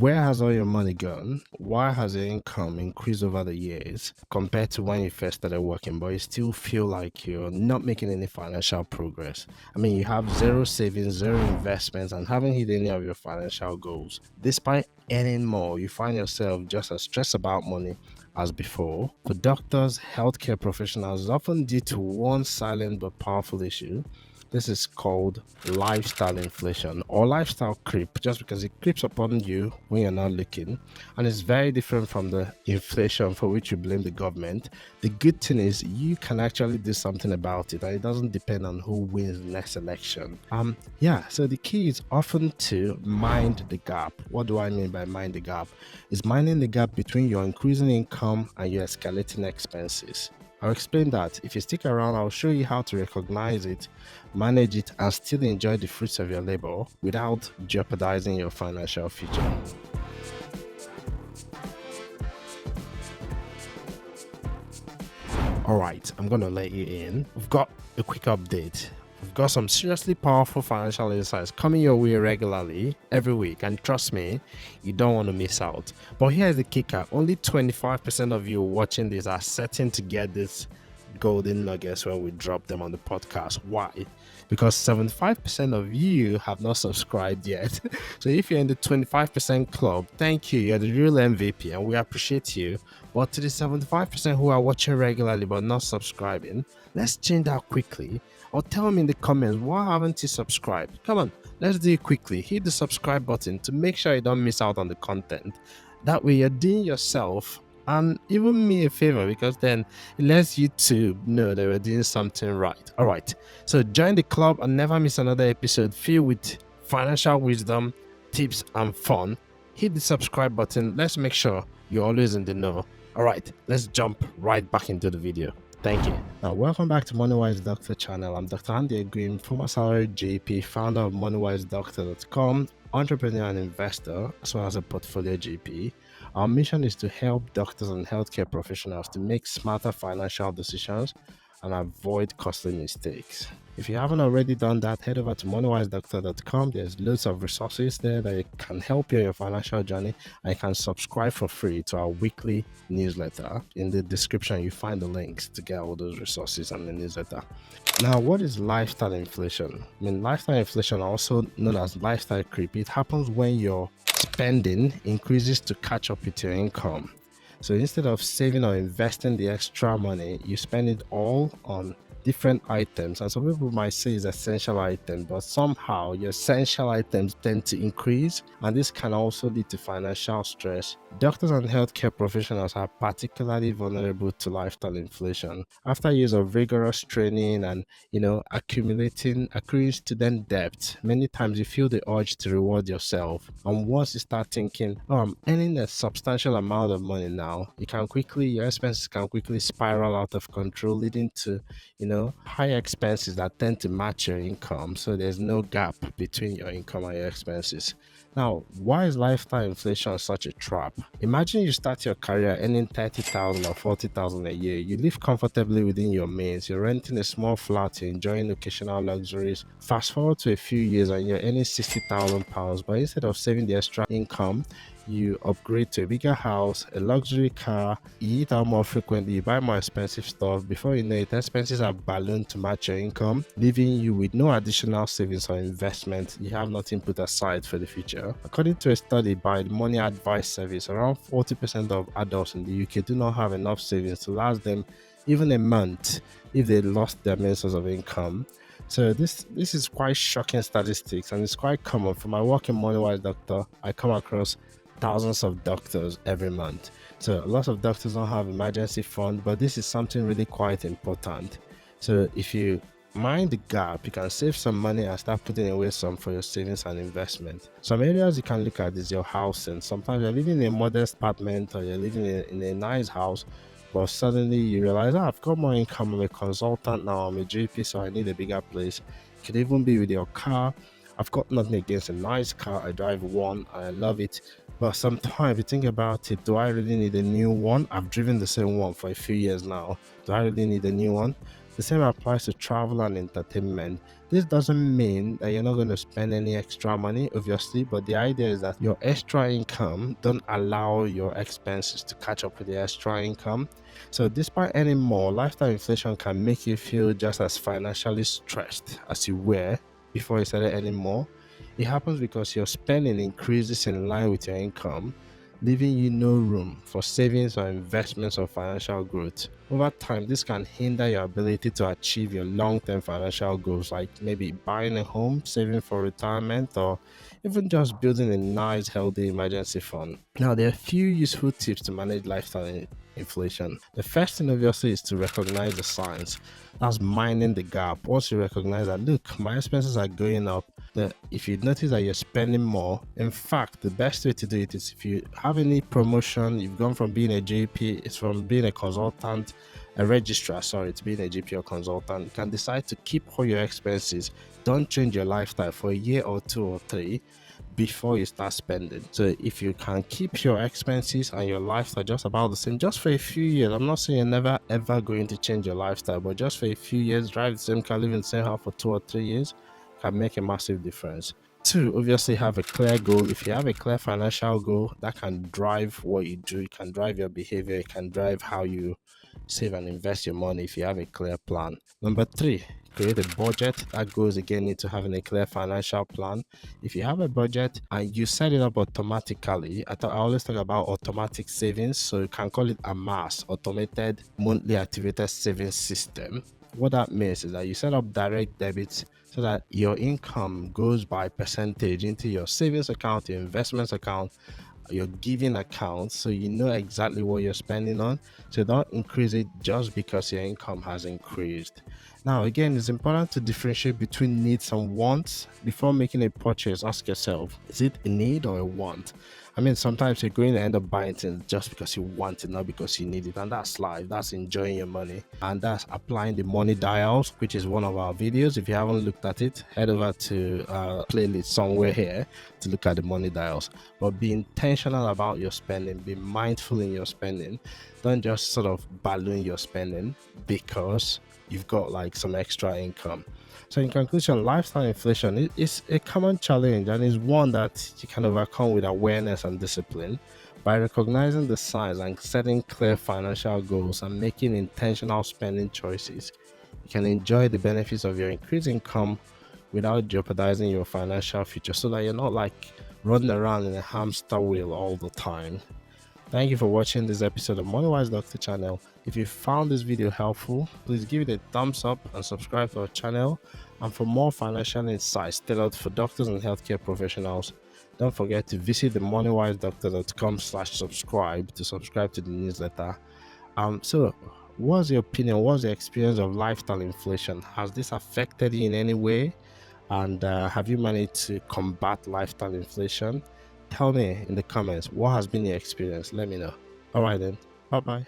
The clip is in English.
Where has all your money gone? Why has your income increased over the years compared to when you first started working, but you still feel like you're not making any financial progress? I mean, you have zero savings, zero investments, and haven't hit any of your financial goals. Despite earning more, you find yourself just as stressed about money as before. For doctors, healthcare professionals, it's often due to one silent but powerful issue. This is called lifestyle inflation or lifestyle creep, just because it creeps upon you when you're not looking. And it's very different from the inflation for which you blame the government. The good thing is you can actually do something about it, and it doesn't depend on who wins the next election. So the key is often to mind the gap. What do I mean by mind the gap? It's minding the gap between your increasing income and your escalating expenses. I'll explain that. If you stick around, I'll show you how to recognize it, manage it, and still enjoy the fruits of your labor without jeopardizing your financial future. All right, I'm going to let you in. We've got a quick update. We've got some seriously powerful financial insights coming your way regularly every week, and trust me, you don't want to miss out. But here's the kicker: only 25% of you watching this are certain to get this golden nuggets when we drop them on the podcast. Why? Because 75% of you have not subscribed yet. So if you're in the 25% club, thank you. You're the real MVP and we appreciate you. But to the 75% who are watching regularly but not subscribing, let's change that quickly. Or tell me in the comments, why haven't you subscribed? Come on, let's do it quickly. Hit the subscribe button to make sure you don't miss out on the content. That way you're doing yourself and even me a favor, because then it lets YouTube know that we're doing something right. All right, so join the club and never miss another episode filled with financial wisdom, tips, and fun. Hit the subscribe button. Let's make sure you're always in the know. All right, let's jump right back into the video. Thank you. Now, welcome back to MONEYWISE Doctor channel. I'm Dr. Andy Green, former salaried GP, founder of MONEYWISEDoctor.com, entrepreneur and investor, as well as a portfolio GP. Our mission is to help doctors and healthcare professionals to make smarter financial decisions and avoid costly mistakes. If you haven't already done that, head over to MONEYWISEDoctor.com. There's loads of resources there that can help you in your financial journey, and you can subscribe for free to our weekly newsletter. In the description, you find the links to get all those resources and the newsletter. Now, what is lifestyle inflation? I mean, lifestyle inflation, also known as lifestyle creep, it happens when your spending increases to catch up with your income. So instead of saving or investing the extra money, you spend it all on different items, and some people might say it's essential items, but somehow your essential items tend to increase, and this can also lead to financial stress. Doctors and healthcare professionals are particularly vulnerable to lifestyle inflation. After years of rigorous training and accruing student debt, many times you feel the urge to reward yourself, and once you start thinking, I'm earning a substantial amount of money now, your expenses can quickly spiral out of control, leading to high expenses that tend to match your income. So there's no gap between your income and your expenses. Now, why is lifestyle inflation such a trap? Imagine you start your career earning 30,000 or 40,000 a year. You live comfortably within your means. You're renting a small flat, you're enjoying occasional luxuries. Fast forward to a few years and you're earning £60,000, but instead of saving the extra income, you upgrade to a bigger house, a luxury car, you eat out more frequently, you buy more expensive stuff. Before you know it, expenses are ballooned to match your income, leaving you with no additional savings or investment. You have nothing put aside for the future. According to a study by the Money Advice Service, around 40% of adults in the UK do not have enough savings to last them even a month if they lost their main source of income. So this is quite shocking statistics, and it's quite common. For my work in MONEYWISE Doctor, I come across thousands of doctors every month. So a lot of doctors don't have emergency fund, but this is something really quite important. So if you mind the gap, you can save some money and start putting away some for your savings and investment. Some areas you can look at is your housing. Sometimes you're living in a modest apartment or you're living in a nice house, but suddenly you realize, I've got more income, I'm a consultant now, I'm a GP, so I need a bigger place. It could even be with your car. I've got nothing against a nice car. I drive one, I love it. But sometimes you think about it, do I really need a new one? I've driven the same one for a few years now. Do I really need a new one? The same applies to travel and entertainment. This doesn't mean that you're not going to spend any extra money, obviously, but the idea is that your extra income don't allow your expenses to catch up with the extra income. So despite earning more, lifestyle inflation can make you feel just as financially stressed as you were before you started earning more. It happens because your spending increases in line with your income, leaving you no room for savings or investments or financial growth. Over time, this can hinder your ability to achieve your long-term financial goals, like maybe buying a home, saving for retirement, or even just building a nice, healthy emergency fund. Now, there are a few useful tips to manage lifestyle inflation. The first thing, obviously, is to recognize the signs. That's minding the gap. Once you recognize that, look, my expenses are going up, if you notice that you're spending more, in fact, the best way to do it is if you have any promotion, you've gone from being a GP, it's from being a consultant, a registrar, sorry, to being a GP or consultant, you can decide to keep all your expenses. Don't change your lifestyle for a year or 2 or 3 before you start spending. So if you can keep your expenses and your lifestyle just about the same, just for a few years, I'm not saying you're never ever going to change your lifestyle, but just for a few years, drive the same car, live in the same house for 2 or 3 years, can make a massive difference. Two, obviously have a clear goal. If you have a clear financial goal, that can drive what you do, it can drive your behavior, it can drive how you save and invest your money if you have a clear plan. Number three, create a budget. That goes again into having a clear financial plan. If you have a budget and you set it up automatically, I always talk about automatic savings, so you can call it a mass automated monthly activated savings system. What that means is that you set up direct debits so that your income goes by percentage into your savings account, your investments account, your giving account, so you know exactly what you're spending on. So don't increase it just because your income has increased. Now, again, it's important to differentiate between needs and wants. Before making a purchase, ask yourself, is it a need or a want? I mean, sometimes you're going to end up buying things just because you want it, not because you need it. And that's life. That's enjoying your money. And that's applying the money dials, which is one of our videos. If you haven't looked at it, head over to our playlist somewhere here to look at the money dials. But be intentional about your spending. Be mindful in your spending. Don't just sort of balloon your spending because you've got like some extra income. So in conclusion, lifestyle inflation is a common challenge and is one that you can overcome with awareness and discipline. By recognizing the signs and setting clear financial goals and making intentional spending choices, you can enjoy the benefits of your increased income without jeopardizing your financial future, so that you're not like running around in a hamster wheel all the time. Thank you for watching this episode of MONEYWISE Doctor channel. If you found this video helpful, please give it a thumbs up and subscribe to our channel. And for more financial insights tailored for doctors and healthcare professionals, don't forget to visit the moneywisedoctor.com/subscribe to subscribe to the newsletter. So what's your opinion? What's your experience of lifestyle inflation? Has this affected you in any way? And have you managed to combat lifestyle inflation? Tell me in the comments what has been your experience. Let me know. All right then. Bye bye.